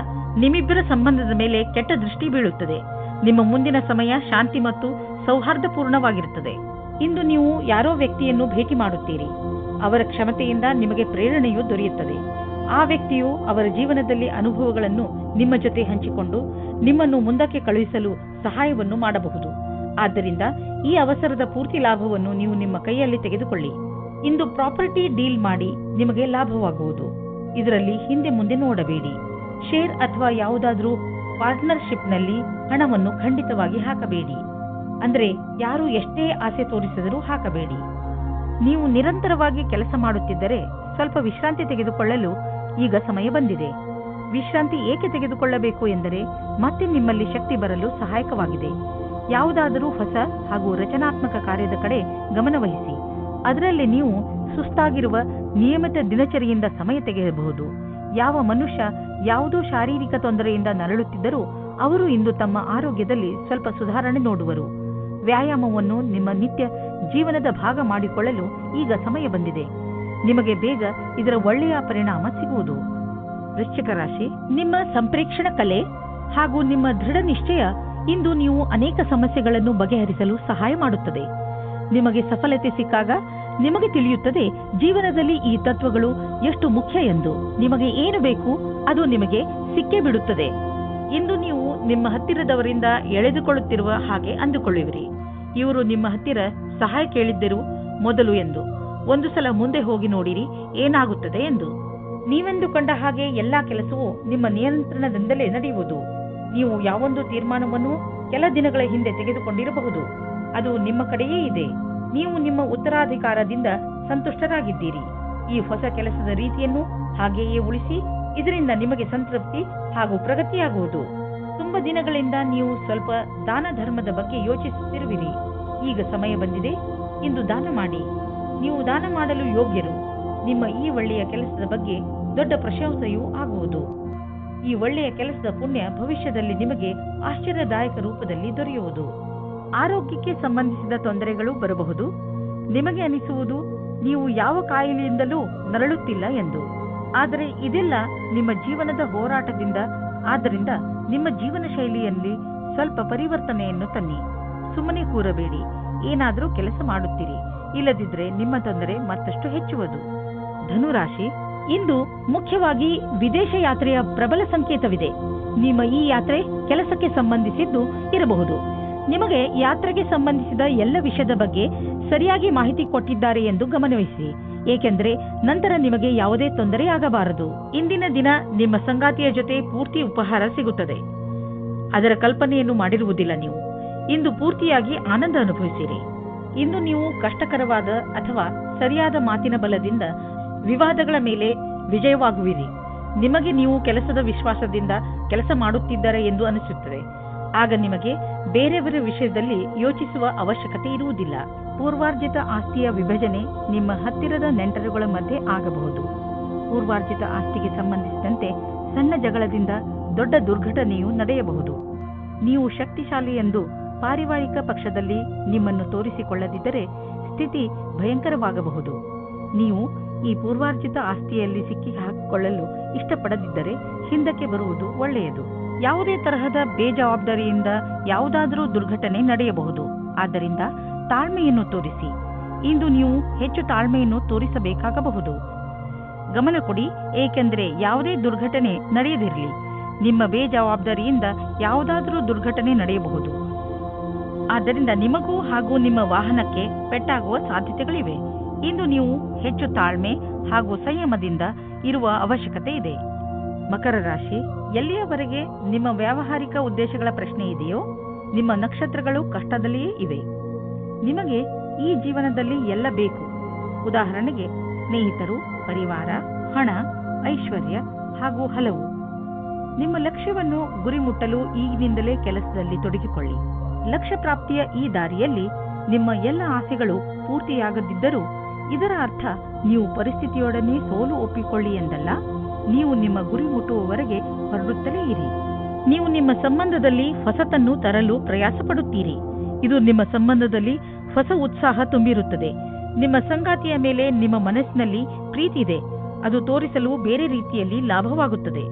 ನಿಮ್ಮಿಬ್ಬರ ಸಂಬಂಧದ ಮೇಲೆ ಕೆಟ್ಟ ದೃಷ್ಟಿ ಬೀಳುತ್ತದೆ. ನಿಮ್ಮ ಮುಂದಿನ ಸಮಯ ಶಾಂತಿ ಮತ್ತು ಸೌಹಾರ್ದಪೂರ್ಣವಾಗಿರುತ್ತದೆ. ಇಂದು ನೀವು ಯಾರೋ ವ್ಯಕ್ತಿಯನ್ನು ಭೇಟಿ ಮಾಡುತ್ತೀರಿ. ಅವರ ಕ್ಷಮತೆಯಿಂದ ನಿಮಗೆ ಪ್ರೇರಣೆಯು ದೊರೆಯುತ್ತದೆ. ಆ ವ್ಯಕ್ತಿಯು ಅವರ ಜೀವನದಲ್ಲಿ ಅನುಭವಗಳನ್ನು ನಿಮ್ಮ ಜೊತೆ ಹಂಚಿಕೊಂಡು ನಿಮ್ಮನ್ನು ಮುಂದಕ್ಕೆ ಕಳುಹಿಸಲು ಸಹಾಯವನ್ನು ಮಾಡಬಹುದು. ಆದ್ದರಿಂದ ಈ ಅವಸರದ ಪೂರ್ತಿ ಲಾಭವನ್ನು ನೀವು ನಿಮ್ಮ ಕೈಯಲ್ಲಿ ತೆಗೆದುಕೊಳ್ಳಿ. ಇಂದು ಪ್ರಾಪರ್ಟಿ ಡೀಲ್ ಮಾಡಿ ನಿಮಗೆ ಲಾಭವಾಗುವುದು. ಇದರಲ್ಲಿ ಹಿಂದೆ ಮುಂದೆ ನೋಡಬೇಡಿ. ಶೇರ್ ಅಥವಾ ಯಾವುದಾದ್ರೂ ಪಾರ್ಟ್ನರ್ಶಿಪ್ನಲ್ಲಿ ಹಣವನ್ನು ಖಂಡಿತವಾಗಿ ಹಾಕಬೇಡಿ. ಅಂದ್ರೆ ಯಾರು ಎಷ್ಟೇ ಆಸೆ ತೋರಿಸಿದರೂ ಹಾಕಬೇಡಿ. ನೀವು ನಿರಂತರವಾಗಿ ಕೆಲಸ ಮಾಡುತ್ತಿದ್ದರೆ ಸ್ವಲ್ಪ ವಿಶ್ರಾಂತಿ ತೆಗೆದುಕೊಳ್ಳಲು ಈಗ ಸಮಯ ಬಂದಿದೆ. ವಿಶ್ರಾಂತಿ ಏಕೆ ತೆಗೆದುಕೊಳ್ಳಬೇಕು ಎಂದರೆ ಮತ್ತೆ ನಿಮ್ಮಲ್ಲಿ ಶಕ್ತಿ ಬರಲು ಸಹಾಯಕವಾಗಿದೆ. ಯಾವುದಾದರೂ ಹೊಸ ಹಾಗೂ ರಚನಾತ್ಮಕ ಕಾರ್ಯದ ಕಡೆ ಗಮನವಹಿಸಿ. ಅದರಲ್ಲಿ ನೀವು ಸುಸ್ತಾಗಿರುವ ನಿಯಮಿತ ದಿನಚರಿಯಿಂದ ಸಮಯ ತೆಗೆಯಬಹುದು. ಯಾವ ಮನುಷ್ಯ ಯಾವುದೋ ಶಾರೀರಿಕ ತೊಂದರೆಯಿಂದ ನರಳುತ್ತಿದ್ದರೂ ಅವರು ಇಂದು ತಮ್ಮ ಆರೋಗ್ಯದಲ್ಲಿ ಸ್ವಲ್ಪ ಸುಧಾರಣೆ ನೋಡುವರು. ವ್ಯಾಯಾಮವನ್ನು ನಿಮ್ಮ ನಿತ್ಯ ಜೀವನದ ಭಾಗ ಮಾಡಿಕೊಳ್ಳಲು ಈಗ ಸಮಯ ಬಂದಿದೆ. ನಿಮಗೆ ಬೇಗ ಇದರ ಒಳ್ಳೆಯ ಪರಿಣಾಮ ಸಿಗುವುದು. ವೃಶ್ಚಿಕ ರಾಶಿ, ನಿಮ್ಮ ಸಂಪ್ರೇಕ್ಷಣ ಕಲೆ ಹಾಗೂ ನಿಮ್ಮ ದೃಢ ನಿಶ್ಚಯ ಇಂದು ನೀವು ಅನೇಕ ಸಮಸ್ಯೆಗಳನ್ನು ಬಗೆಹರಿಸಲು ಸಹಾಯ ಮಾಡುತ್ತದೆ. ನಿಮಗೆ ಸಫಲತೆ ಸಿಕ್ಕಾಗ ನಿಮಗೆ ತಿಳಿಯುತ್ತದೆ ಜೀವನದಲ್ಲಿ ಈ ತತ್ವಗಳು ಎಷ್ಟು ಮುಖ್ಯ ಎಂದು. ನಿಮಗೆ ಏನು ಬೇಕು ಅದು ನಿಮಗೆ ಸಿಕ್ಕೇ ಬಿಡುತ್ತದೆ. ಇಂದು ನೀವು ನಿಮ್ಮ ಹತ್ತಿರದವರಿಂದ ಎಳೆದುಕೊಳ್ಳುತ್ತಿರುವ ಹಾಗೆ ಅಂದುಕೊಳ್ಳುವಿರಿ. ಇವರು ನಿಮ್ಮ ಹತ್ತಿರ ಸಹಾಯ ಕೇಳಿದ್ದರು ಮೊದಲು ಎಂದು. ಒಂದು ಸಲ ಮುಂದೆ ಹೋಗಿ ನೋಡಿರಿ ಏನಾಗುತ್ತದೆ ಎಂದು. ನೀವೆಂದುಕೊಂಡ ಹಾಗೆ ಎಲ್ಲಾ ಕೆಲಸವೂ ನಿಮ್ಮ ನಿಯಂತ್ರಣದಿಂದಲೇ ನಡೆಯುವುದು. ನೀವು ಯಾವೊಂದು ತೀರ್ಮಾನವನ್ನು ಕೆಲ ದಿನಗಳ ಹಿಂದೆ ತೆಗೆದುಕೊಂಡಿರಬಹುದು, ಅದು ನಿಮ್ಮ ಕಡೆಯೇ ಇದೆ. ನೀವು ನಿಮ್ಮ ಉತ್ತರಾಧಿಕಾರದಿಂದ ಸಂತುಷ್ಟರಾಗಿದ್ದೀರಿ. ಈ ಹೊಸ ಕೆಲಸದ ರೀತಿಯನ್ನು ಹಾಗೆಯೇ ಉಳಿಸಿ. ಇದರಿಂದ ನಿಮಗೆ ಸಂತೃಪ್ತಿ ಹಾಗೂ ಪ್ರಗತಿಯಾಗುವುದು. ತುಂಬಾ ದಿನಗಳಿಂದ ನೀವು ಸ್ವಲ್ಪ ದಾನ ಧರ್ಮದ ಬಗ್ಗೆ ಯೋಚಿಸುತ್ತಿರುವಿರಿ. ಈಗ ಸಮಯ ಬಂದಿದೆ. ಇಂದು ದಾನ ಮಾಡಿ. ನೀವು ದಾನ ಮಾಡಲು ಯೋಗ್ಯರು. ನಿಮ್ಮ ಈ ಒಳ್ಳೆಯ ಕೆಲಸದ ಬಗ್ಗೆ ದೊಡ್ಡ ಪ್ರಶಂಸೆಯೂ ಆಗುವುದು. ಈ ಒಳ್ಳೆಯ ಕೆಲಸದ ಪುಣ್ಯ ಭವಿಷ್ಯದಲ್ಲಿ ನಿಮಗೆ ಆಶ್ಚರ್ಯದಾಯಕ ರೂಪದಲ್ಲಿ ದೊರೆಯುವುದು. ಆರೋಗ್ಯಕ್ಕೆ ಸಂಬಂಧಿಸಿದ ತೊಂದರೆಗಳು ಬರಬಹುದು. ನಿಮಗೆ ಅನಿಸುವುದು ನೀವು ಯಾವ ಕಾಯಿಲೆಯಿಂದಲೂ ನರಳುತ್ತಿಲ್ಲ ಎಂದು. ಆದರೆ ಇದೆಲ್ಲ ನಿಮ್ಮ ಜೀವನದ ಹೋರಾಟದಿಂದ. ಆದ್ದರಿಂದ ನಿಮ್ಮ ಜೀವನ ಶೈಲಿಯಲ್ಲಿ ಸ್ವಲ್ಪ ಪರಿವರ್ತನೆಯನ್ನು ತನ್ನಿ. ಸುಮ್ಮನೆ ಕೂರಬೇಡಿ. ಏನಾದರೂ ಕೆಲಸ ಮಾಡುತ್ತೀರಿ. ಇಲ್ಲದಿದ್ರೆ ನಿಮ್ಮ ತೊಂದರೆ ಮತ್ತಷ್ಟು ಹೆಚ್ಚುವುದು. ಧನುರಾಶಿ, ಇಂದು ಮುಖ್ಯವಾಗಿ ವಿದೇಶ ಯಾತ್ರೆಯ ಪ್ರಬಲ ಸಂಕೇತವಿದೆ. ನಿಮ್ಮ ಈ ಯಾತ್ರೆ ಕೆಲಸಕ್ಕೆ ಸಂಬಂಧಿಸಿದ್ದು ಇರಬಹುದು. ನಿಮಗೆ ಯಾತ್ರೆಗೆ ಸಂಬಂಧಿಸಿದ ಎಲ್ಲ ವಿಷಯದ ಬಗ್ಗೆ ಸರಿಯಾಗಿ ಮಾಹಿತಿ ಕೊಟ್ಟಿದ್ದಾರೆ ಎಂದು ಗಮನವಹಿಸಿ, ಏಕೆಂದರೆ ನಂತರ ನಿಮಗೆ ಯಾವುದೇ ತೊಂದರೆ ಆಗಬಾರದು. ಇಂದಿನ ದಿನ ನಿಮ್ಮ ಸಂಗಾತಿಯ ಜೊತೆ ಪೂರ್ತಿ ಉಪಹಾರ ಸಿಗುತ್ತದೆ. ಅದರ ಕಲ್ಪನೆಯನ್ನು ಮಾಡಿರುವುದಿಲ್ಲ ನೀವು. ಇಂದು ಪೂರ್ತಿಯಾಗಿ ಆನಂದ ಅನುಭವಿಸಿರಿ. ಇಂದು ನೀವು ಕಷ್ಟಕರವಾದ ಅಥವಾ ಸರಿಯಾದ ಮಾತಿನ ಬಲದಿಂದ ವಿವಾದಗಳ ಮೇಲೆ ವಿಜಯವಾಗುವಿರಿ. ನಿಮಗೆ ನೀವು ಕೆಲಸದ ವಿಶ್ವಾಸದಿಂದ ಕೆಲಸ ಮಾಡುತ್ತಿದ್ದಾರೆ ಎಂದು ಅನಿಸುತ್ತದೆ. ಆಗ ನಿಮಗೆ ಬೇರೆಯವರ ವಿಷಯದಲ್ಲಿ ಯೋಚಿಸುವ ಅವಶ್ಯಕತೆ ಇರುವುದಿಲ್ಲ. ಪೂರ್ವಾರ್ಜಿತ ಆಸ್ತಿಯ ವಿಭಜನೆ ನಿಮ್ಮ ಹತ್ತಿರದ ನೆಂಟರುಗಳ ಮಧ್ಯೆ ಆಗಬಹುದು. ಪೂರ್ವಾರ್ಜಿತ ಆಸ್ತಿಗೆ ಸಂಬಂಧಿಸಿದಂತೆ ಸಣ್ಣ ಜಗಳದಿಂದ ದೊಡ್ಡ ದುರ್ಘಟನೆಯು ನಡೆಯಬಹುದು. ನೀವು ಶಕ್ತಿಶಾಲಿ ಎಂದು ಪಾರಿವಾರಿಕ ಪಕ್ಷದಲ್ಲಿ ನಿಮ್ಮನ್ನು ತೋರಿಸಿಕೊಳ್ಳದಿದ್ದರೆ ಸ್ಥಿತಿ ಭಯಂಕರವಾಗಬಹುದು. ನೀವು ಈ ಪೂರ್ವಾರ್ಜಿತ ಆಸ್ತಿಯಲ್ಲಿ ಸಿಕ್ಕಿ ಹಾಕಿಕೊಳ್ಳಲು ಇಷ್ಟಪಡದಿದ್ದರೆ ಹಿಂದಕ್ಕೆ ಬರುವುದು ಒಳ್ಳೆಯದು. ಯಾವುದೇ ತರಹದ ಬೇಜವಾಬ್ದಾರಿಯಿಂದ ಯಾವುದಾದರೂ ದುರ್ಘಟನೆ ನಡೆಯಬಹುದು. ಆದ್ದರಿಂದ ತಾಳ್ಮೆಯನ್ನು ತೋರಿಸಿ. ಇಂದು ನೀವು ಹೆಚ್ಚು ತಾಳ್ಮೆಯನ್ನು ತೋರಿಸಬೇಕಾಗಬಹುದು. ಗಮನ ಕೊಡಿ, ಏಕೆಂದರೆ ಯಾವುದೇ ದುರ್ಘಟನೆ ನಡೆಯದಿರಲಿ. ನಿಮ್ಮ ಬೇಜವಾಬ್ದಾರಿಯಿಂದ ಯಾವುದಾದರೂ ದುರ್ಘಟನೆ ನಡೆಯಬಹುದು. ಆದ್ದರಿಂದ ನಿಮಗೂ ಹಾಗೂ ನಿಮ್ಮ ವಾಹನಕ್ಕೆ ಪೆಟ್ಟಾಗುವ ಸಾಧ್ಯತೆಗಳಿವೆ. ಇಂದು ನೀವು ಹೆಚ್ಚು ತಾಳ್ಮೆ ಹಾಗೂ ಸಂಯಮದಿಂದ ಇರುವ ಅವಶ್ಯಕತೆ ಇದೆ. ಮಕರ ರಾಶಿ, ಎಲ್ಲಿಯವರೆಗೆ ನಿಮ್ಮ ವ್ಯಾವಹಾರಿಕ ಉದ್ದೇಶಗಳ ಪ್ರಶ್ನೆ ಇದೆಯೋ ನಿಮ್ಮ ನಕ್ಷತ್ರಗಳು ಕಷ್ಟದಲ್ಲಿಯೇ ಇವೆ. ನಿಮಗೆ ಈ ಜೀವನದಲ್ಲಿ ಎಲ್ಲ ಬೇಕು. ಉದಾಹರಣೆಗೆ ಸ್ನೇಹಿತರು, ಪರಿವಾರ, ಹಣ, ಐಶ್ವರ್ಯ ಹಾಗೂ ಹಲವು. ನಿಮ್ಮ ಲಕ್ಷ್ಯವನ್ನು ಗುರಿ ಮುಟ್ಟಲು ಈಗಿನಿಂದಲೇ ಕೆಲಸದಲ್ಲಿ ತೊಡಗಿಕೊಳ್ಳಿ. ಲಕ್ಷ್ಯ ಪ್ರಾಪ್ತಿಯ ಈ ದಾರಿಯಲ್ಲಿ ನಿಮ್ಮ ಎಲ್ಲ ಆಸೆಗಳು ಪೂರ್ತಿಯಾಗದಿದ್ದರೂ ಇದರ ಅರ್ಥ ನೀವು ಪರಿಸ್ಥಿತಿಯೊಡನೆ ಸೋಲು ಒಪ್ಪಿಕೊಳ್ಳಿ ಎಂದಲ್ಲ. ನೀವು ನಿಮ್ಮ ಗುರಿ ಮುಟ್ಟುವವರೆಗೆ ಹೊರಡುತ್ತಲೇ ಇರಿ. ನೀವು ನಿಮ್ಮ ಸಂಬಂಧದಲ್ಲಿ ಹೊಸತನ್ನು ತರಲು ಪ್ರಯಾಸ ಪಡುತ್ತೀರಿ. ಇದು ನಿಮ್ಮ ಸಂಬಂಧದಲ್ಲಿ ಹೊಸ ಉತ್ಸಾಹ ತುಂಬಿರುತ್ತದೆ. ನಿಮ್ಮ ಸಂಗಾತಿಯ ಮೇಲೆ ನಿಮ್ಮ ಮನಸ್ಸಿನಲ್ಲಿ ಪ್ರೀತಿ ಇದೆ. ಅದು ತೋರಿಸಲು ಬೇರೆ ರೀತಿಯಲ್ಲಿ ಲಾಭವಾಗುತ್ತದೆ.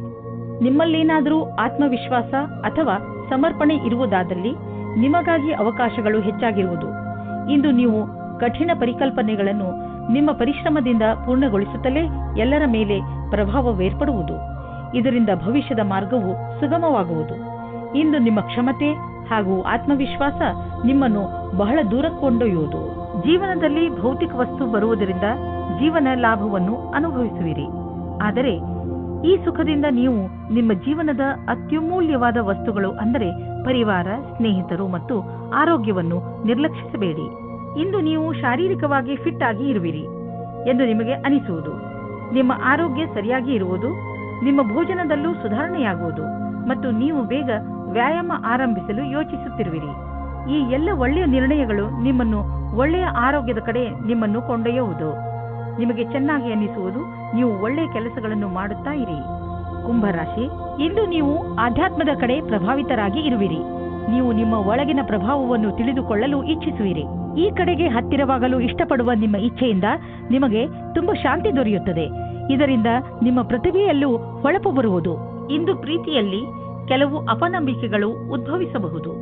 ನಿಮ್ಮಲ್ಲೇನಾದರೂ ಆತ್ಮವಿಶ್ವಾಸ ಅಥವಾ ಸಮರ್ಪಣೆ ಇರುವುದಾದಲ್ಲಿ ನಿಮಗಾಗಿ ಅವಕಾಶಗಳು ಹೆಚ್ಚಾಗಿರುವುದು. ಇಂದು ನೀವು ಕಠಿಣ ಪರಿಕಲ್ಪನೆಗಳನ್ನು ನಿಮ್ಮ ಪರಿಶ್ರಮದಿಂದ ಪೂರ್ಣಗೊಳಿಸುತ್ತಲೇ ಎಲ್ಲರ ಮೇಲೆ ಪ್ರಭಾವವೇರ್ಪಡುವುದು. ಇದರಿಂದ ಭವಿಷ್ಯದ ಮಾರ್ಗವು ಸುಗಮವಾಗುವುದು. ಇಂದು ನಿಮ್ಮ ಕ್ಷಮತೆ ಹಾಗೂ ಆತ್ಮವಿಶ್ವಾಸ ನಿಮ್ಮನ್ನು ಬಹಳ ದೂರ ಕೊಂಡೊಯ್ಯುವುದು. ಜೀವನದಲ್ಲಿ ಭೌತಿಕ ವಸ್ತು ಬರುವುದರಿಂದ ಜೀವನ ಲಾಭವನ್ನು ಅನುಭವಿಸುವಿರಿ. ಆದರೆ ಈ ಸುಖದಿಂದ ನೀವು ನಿಮ್ಮ ಜೀವನದ ಅತ್ಯಮೂಲ್ಯವಾದ ವಸ್ತುಗಳು ಅಂದರೆ ಪರಿವಾರ, ಸ್ನೇಹಿತರು ಮತ್ತು ಆರೋಗ್ಯವನ್ನು ನಿರ್ಲಕ್ಷಿಸಬೇಡಿ. ಇಂದು ನೀವು ಶಾರೀರಿಕವಾಗಿ ಫಿಟ್ ಆಗಿ ಇರುವಿರಿ ಎಂದು ನಿಮಗೆ ಅನಿಸುವುದು. ನಿಮ್ಮ ಆರೋಗ್ಯ ಸರಿಯಾಗಿ ಇರುವುದು, ನಿಮ್ಮ ಭೋಜನದಲ್ಲೂ ಸುಧಾರಣೆಯಾಗುವುದು ಮತ್ತು ನೀವು ಬೇಗ ವ್ಯಾಯಾಮ ಆರಂಭಿಸಲು ಯೋಚಿಸುತ್ತಿರುವಿರಿ. ಈ ಎಲ್ಲ ಒಳ್ಳೆಯ ನಿರ್ಣಯಗಳು ನಿಮ್ಮನ್ನು ಒಳ್ಳೆಯ ಆರೋಗ್ಯದ ಕಡೆ ನಿಮ್ಮನ್ನು ಕೊಂಡೊಯ್ಯುವುದು. ನಿಮಗೆ ಚೆನ್ನಾಗಿ ಅನಿಸುವುದು. ನೀವು ಒಳ್ಳೆಯ ಕೆಲಸಗಳನ್ನು ಮಾಡುತ್ತಾ ಇರಿ. ಕುಂಭರಾಶಿ, ಇಂದು ನೀವು ಆಧ್ಯಾತ್ಮದ ಕಡೆ ಪ್ರಭಾವಿತರಾಗಿ ಇರುವಿರಿ. ನೀವು ನಿಮ್ಮ ಒಳಗಿನ ಪ್ರಭಾವವನ್ನು ತಿಳಿದುಕೊಳ್ಳಲು ಇಚ್ಛಿಸುವಿರಿ. ಈ ಕಡೆಗೆ ಹತ್ತಿರವಾಗಲು ಇಷ್ಟಪಡುವ ನಿಮ್ಮ ಇಚ್ಛೆಯಿಂದ ನಿಮಗೆ ತುಂಬಾ ಶಾಂತಿ ದೊರೆಯುತ್ತದೆ. ಇದರಿಂದ ನಿಮ್ಮ ಪ್ರತಿಭೆಯಲ್ಲೂ ಹೊಳಪು ಬರುವುದು. ಇಂದು ಪ್ರೀತಿಯಲ್ಲಿ ಕೆಲವು ಅಪನಂಬಿಕೆಗಳು ಉದ್ಭವಿಸಬಹುದು.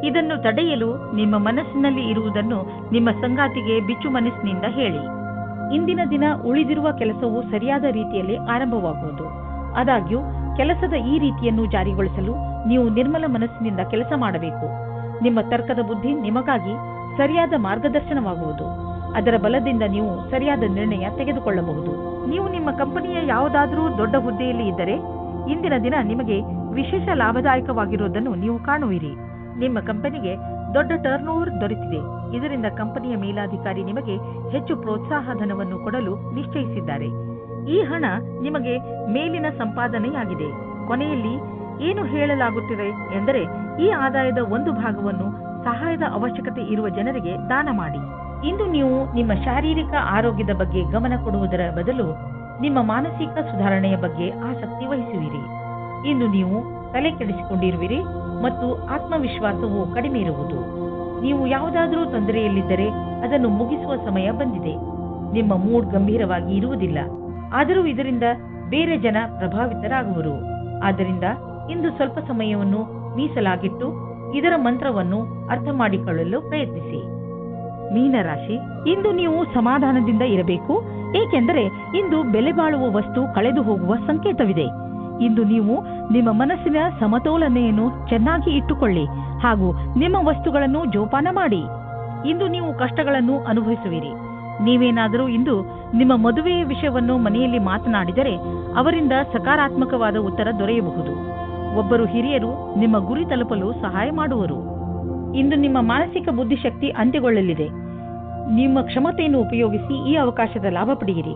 ಇದನ್ನು ತಡೆಯಲು ನಿಮ್ಮ ಮನಸ್ಸಿನಲ್ಲಿ ಇರುವುದನ್ನು ನಿಮ್ಮ ಸಂಗಾತಿಗೆ ಬಿಚ್ಚು ಮನಸ್ಸಿನಿಂದ ಹೇಳಿ. ಇಂದಿನ ದಿನ ಉಳಿದಿರುವ ಕೆಲಸವು ಸರಿಯಾದ ರೀತಿಯಲ್ಲಿ ಆರಂಭವಾಗುವುದು. ಆದಾಗ್ಯೂ ಕೆಲಸದ ಈ ರೀತಿಯನ್ನು ಜಾರಿಗೊಳಿಸಲು ನೀವು ನಿರ್ಮಲ ಮನಸ್ಸಿನಿಂದ ಕೆಲಸ ಮಾಡಬೇಕು. ನಿಮ್ಮ ತರ್ಕದ ಬುದ್ಧಿ ನಿಮಗಾಗಿ ಸರಿಯಾದ ಮಾರ್ಗದರ್ಶನವಾಗುವುದು. ಅದರ ಬಲದಿಂದ ನೀವು ಸರಿಯಾದ ನಿರ್ಣಯ ತೆಗೆದುಕೊಳ್ಳಬಹುದು. ನೀವು ನಿಮ್ಮ ಕಂಪನಿಯ ಯಾವುದಾದರೂ ದೊಡ್ಡ ಹುದ್ದೆಯಲ್ಲಿ ಇದ್ದರೆ ಇಂದಿನ ದಿನ ನಿಮಗೆ ವಿಶೇಷ ಲಾಭದಾಯಕವಾಗಿರುವುದನ್ನು ನೀವು ಕಾಣುವಿರಿ. ನಿಮ್ಮ ಕಂಪನಿಗೆ ದೊಡ್ಡ ಟರ್ನ್ ಓವರ್ ದೊರೆತಿದೆ. ಇದರಿಂದ ಕಂಪನಿಯ ಮೇಲಾಧಿಕಾರಿ ನಿಮಗೆ ಹೆಚ್ಚು ಪ್ರೋತ್ಸಾಹ ಧನವನ್ನು ಕೊಡಲು ನಿಶ್ಚಯಿಸಿದ್ದಾರೆ. ಈ ಹಣ ನಿಮಗೆ ಮೇಲಿನ ಸಂಪಾದನೆಯಾಗಿದೆ. ಕೊನೆಯಲ್ಲಿ ಏನು ಹೇಳಲಾಗುತ್ತಿದೆ ಎಂದರೆ ಈ ಆದಾಯದ ಒಂದು ಭಾಗವನ್ನು ಸಹಾಯದ ಅವಶ್ಯಕತೆ ಇರುವ ಜನರಿಗೆ ದಾನ ಮಾಡಿ. ಇಂದು ನೀವು ನಿಮ್ಮ ಶಾರೀರಿಕ ಆರೋಗ್ಯದ ಬಗ್ಗೆ ಗಮನ ಕೊಡುವುದರ ಬದಲು ನಿಮ್ಮ ಮಾನಸಿಕ ಸುಧಾರಣೆಯ ಬಗ್ಗೆ ಆಸಕ್ತಿ ವಹಿಸುವಿರಿ. ಇಂದು ನೀವು ತಲೆ ಕೆಡಿಸಿಕೊಂಡಿರುವಿರಿ ಮತ್ತು ಆತ್ಮವಿಶ್ವಾಸವು ಕಡಿಮೆ ಇರುವುದು. ನೀವು ಯಾವುದಾದರೂ ತೊಂದರೆಯಲ್ಲಿದ್ದರೆ ಅದನ್ನು ಮುಗಿಸುವ ಸಮಯ ಬಂದಿದೆ. ನಿಮ್ಮ ಮೂಡ್ ಗಂಭೀರವಾಗಿ ಇರುವುದಿಲ್ಲ. ಆದರೂ ಇದರಿಂದ ಬೇರೆ ಜನ ಪ್ರಭಾವಿತರಾಗುವರು. ಆದ್ದರಿಂದ ಇಂದು ಸ್ವಲ್ಪ ಸಮಯವನ್ನು ಮೀಸಲಾಗಿಟ್ಟು ಇದರ ಮಂತ್ರವನ್ನು ಅರ್ಥ ಮಾಡಿಕೊಳ್ಳಲು ಪ್ರಯತ್ನಿಸಿ. ಮೀನರಾಶಿ, ಇಂದು ನೀವು ಸಮಾಧಾನದಿಂದ ಇರಬೇಕು. ಏಕೆಂದರೆ ಇಂದು ಬೆಲೆ ಬಾಳುವ ವಸ್ತು ಕಳೆದು ಹೋಗುವ ಸಂಕೇತವಿದೆ. ಇಂದು ನೀವು ನಿಮ್ಮ ಮನಸ್ಸಿನ ಸಮತೋಲನೆಯನ್ನು ಚೆನ್ನಾಗಿ ಇಟ್ಟುಕೊಳ್ಳಿ ಹಾಗೂ ನಿಮ್ಮ ವಸ್ತುಗಳನ್ನು ಜೋಪಾನ ಮಾಡಿ. ಇಂದು ನೀವು ಕಷ್ಟಗಳನ್ನು ಅನುಭವಿಸುವಿರಿ. ನೀವೇನಾದರೂ ಇಂದು ನಿಮ್ಮ ಮದುವೆಯ ವಿಷಯವನ್ನು ಮನೆಯಲ್ಲಿ ಮಾತನಾಡಿದರೆ ಅವರಿಂದ ಸಕಾರಾತ್ಮಕವಾದ ಉತ್ತರ ದೊರೆಯಬಹುದು. ಒಬ್ಬರು ಹಿರಿಯರು ನಿಮ್ಮ ಗುರಿ ತಲುಪಲು ಸಹಾಯ ಮಾಡುವರು. ಇಂದು ನಿಮ್ಮ ಮಾನಸಿಕ ಬುದ್ಧಿಶಕ್ತಿ ಅಂತ್ಯಗೊಳ್ಳಲಿದೆ. ನಿಮ್ಮ ಕ್ಷಮತೆಯನ್ನು ಉಪಯೋಗಿಸಿ ಈ ಅವಕಾಶದ ಲಾಭ ಪಡೆಯಿರಿ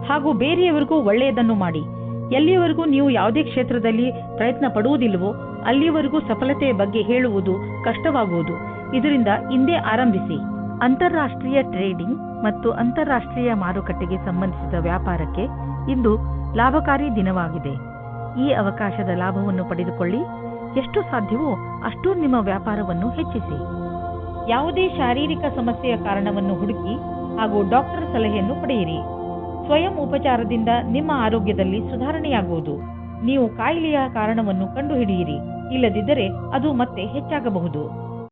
ಹಾಗೂ ಬೇರೆಯವರಿಗೂ ಒಳ್ಳೆಯದನ್ನು ಮಾಡಿ. ಎಲ್ಲಿಯವರೆಗೂ ನೀವು ಯಾವುದೇ ಕ್ಷೇತ್ರದಲ್ಲಿ ಪ್ರಯತ್ನ ಪಡುವುದಿಲ್ಲವೋ ಅಲ್ಲಿಯವರೆಗೂ ಸಫಲತೆಯ ಬಗ್ಗೆ ಹೇಳುವುದು ಕಷ್ಟವಾಗುವುದು. ಇದರಿಂದ ಇಂದೇ ಆರಂಭಿಸಿ. ಅಂತಾರಾಷ್ಟ್ರೀಯ ಟ್ರೇಡಿಂಗ್ ಮತ್ತು ಅಂತಾರಾಷ್ಟ್ರೀಯ ಮಾರುಕಟ್ಟೆಗೆ ಸಂಬಂಧಿಸಿದ ವ್ಯಾಪಾರಕ್ಕೆ ಇಂದು ಲಾಭಕಾರಿ ದಿನವಾಗಿದೆ. ಈ ಅವಕಾಶದ ಲಾಭವನ್ನು ಪಡೆದುಕೊಳ್ಳಿ. ಎಷ್ಟು ಸಾಧ್ಯವೋ ಅಷ್ಟು ನಿಮ್ಮ ವ್ಯಾಪಾರವನ್ನು ಹೆಚ್ಚಿಸಿ. ಯಾವುದೇ ಶಾರೀರಿಕ ಸಮಸ್ಯೆಯ ಕಾರಣವನ್ನು ಹುಡುಕಿ ಹಾಗೂ ಡಾಕ್ಟರ್ ಸಲಹೆಯನ್ನು ಪಡೆಯಿರಿ. ಸ್ವಯಂ ಉಪಚಾರದಿಂದ ನಿಮ್ಮ ಆರೋಗ್ಯದಲ್ಲಿ ಸುಧಾರಣೆಯಾಗುವುದು. ನೀವು ಕಾಯಿಲೆಯ ಕಾರಣವನ್ನು ಕಂಡುಹಿಡಿಯಿರಿ. ಇಲ್ಲದಿದ್ದರೆ ಅದು ಮತ್ತೆ ಹೆಚ್ಚಾಗಬಹುದು.